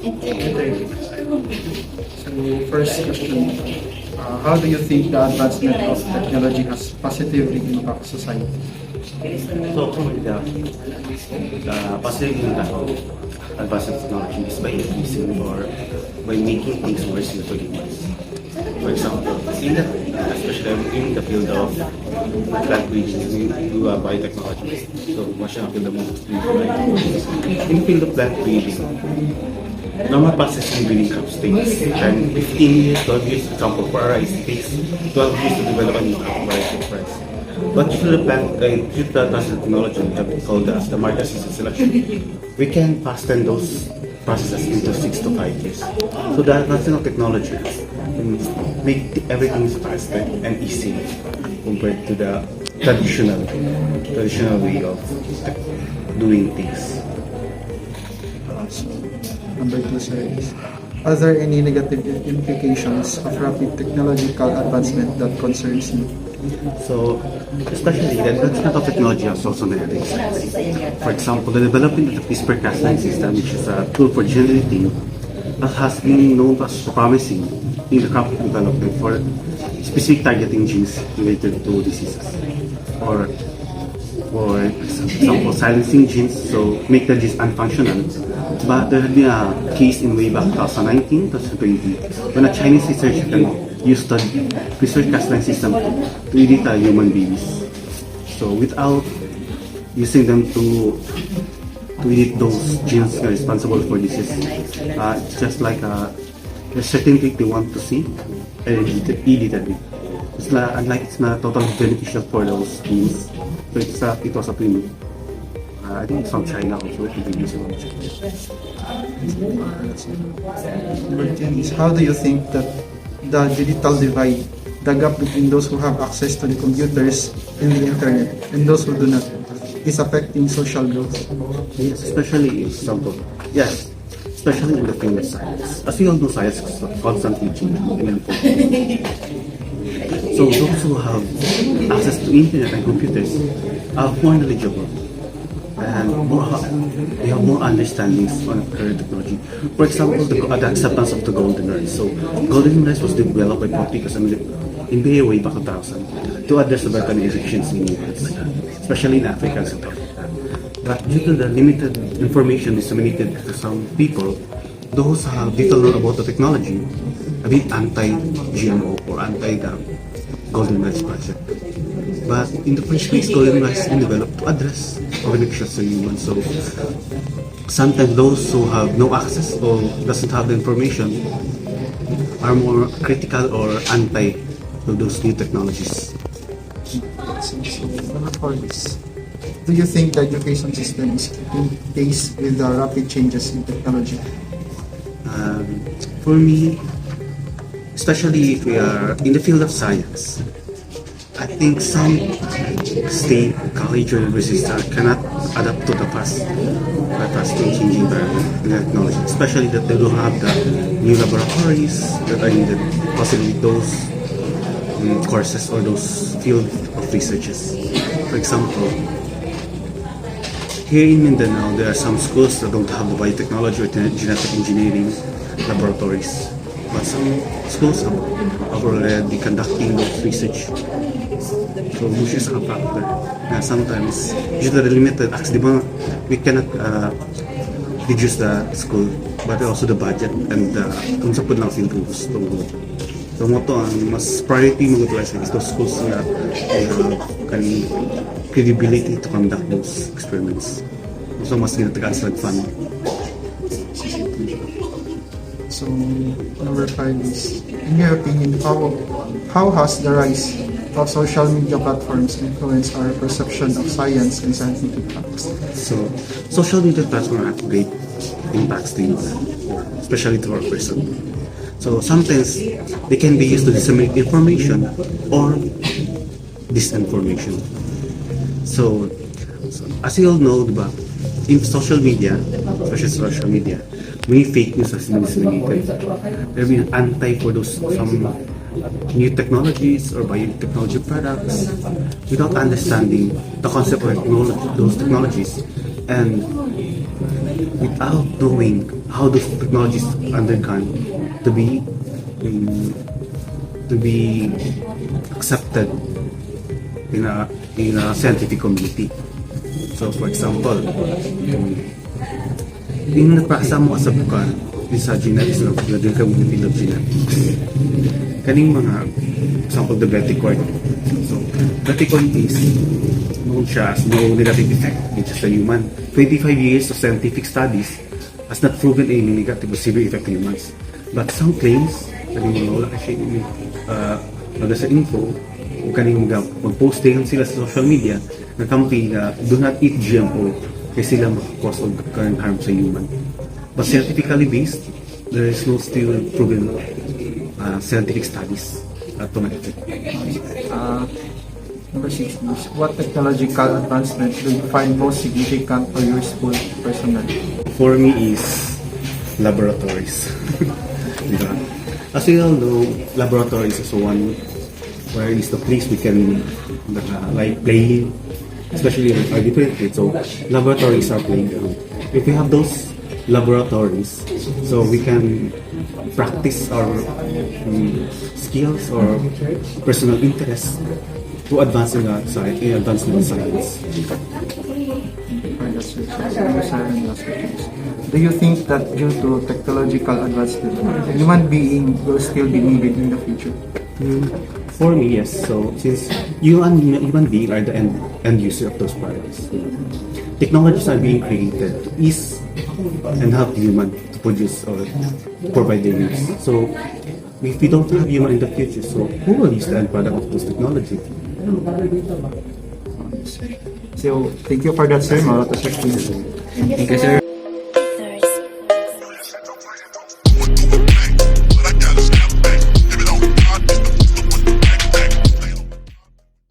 interview. So first question, how do you think the advancement of technology has positively impacted society? So, the positive impact of advanced technology is by increasing or by making things more simple for humans. For example, especially in the field of plant breeding, we do biotechnology. So, much of the most in the field of plant breeding, normal processing breeding crops takes 10, 15 years, 12 years. For example, for rice, it takes 12 years to develop a new variety of rice. But through the advanced technology we have called the market assisted selection, we can fasten those processes into 6 to 5 years. So the advancement of technology can make everything faster and easy compared to the traditional way of doing things. So, number 2, sir, is, are there any negative implications of rapid technological advancement that concerns you? So, especially the advancement of technology has also negative sides. For example, the development of the CRISPR-Cas9 system, which is a tool for gene editing, has been known as promising in the crop development for specific targeting genes related to diseases. Or, for example, silencing genes, so make the genes unfunctional. But there had been a case in way back 2019, 2020, when a Chinese researcher used the CRISPR-Cas9 system to edit human babies. So without using them to edit those genes responsible for disease, it's just like a certain thing they want to see, and edited it. It's not totally beneficial for those genes. So it was a premium. I think it's from China also. Number 10 is, how do you think that the digital divide, the gap between those who have access to the computers and the internet and those who do not, is affecting social growth? Yes, especially especially in the field of science. As we all know, science is constantly changing and evolving. So those who have access to internet and computers are more knowledgeable and they have more understandings on current technology. For example, the acceptance of the golden rice. So golden rice was developed by Portuguese in the way back in 2000 to address the Balkan efficiency movements, especially in Africa and South Africa. But due to the limited information disseminated to some people, those who have little know about the technology, a bit anti-GMO or anti-the golden rice project. But in the first place, golden rice has been developed to address connections to humans. So sometimes those who have no access or doesn't have the information are more critical or anti to those new technologies. So, number 4 is, do you think the education system is keeping pace with the rapid changes in technology? For me, especially if we are in the field of science, I think some state, college, or universities cannot adapt to the fast-changing environment in technology, especially that they don't have the new laboratories that are needed, possibly those courses or those field of researches. For example, here in Mindanao, there are some schools that don't have the biotechnology or genetic engineering laboratories. But some schools are already conducting those research. So which is a factor. Sometimes, due to the limited access, we cannot reduce the school, but also the budget and kung saan po lang sila gusto. So mo to, ang mas priority mag-utilize is those schools na can credibility to conduct those experiments. So mas ginatagaan sila fund. So, number 5 is, in your opinion, how has the rise of social media platforms influenced our perception of science and scientific facts? So, social media platforms have great impacts to youth, especially to our person. So, sometimes they can be used to disseminate information or disinformation. So as you all know, diba, in social media, many fake news has been disseminated. There have been anti for those some new technologies or biotechnology products without understanding the concept of those technologies and without knowing how those technologies undergone to be accepted in a scientific community. So for example, yung nagpasa mo sa bukan sa genetics ng community of genetics, kaning mga example the Beticord. So Beticord is known siya as no negative effect sa human. 25 years of scientific studies has not proven any negative or severe effect in humans. But some claims, kaning wala kasi mga sa info, o kaning mag-post din sila sa social media na kampi na do not eat GMO kasi sila mag-cause of current harm sa human. But scientifically based, there is no still proven scientific studies to my effect. Number 6 is, what technological advancement do you find most significant or useful personally? For me is laboratories. Diba? As we all know, laboratories is one where is the place we can like play, especially with our different kids. So laboratories are playground. If we have those laboratories, so we can practice our skills or personal interests to advance in the science. Do you think that due to technological advancement, human being will still be needed in the future? For me, yes. So since human being are the end user of those products, technologies are being created to ease and help human to produce or provide their needs. So if we don't have human in the future, so who will use the end product of those technology? So, thank you for that, sir. Maura to Thank you, sir.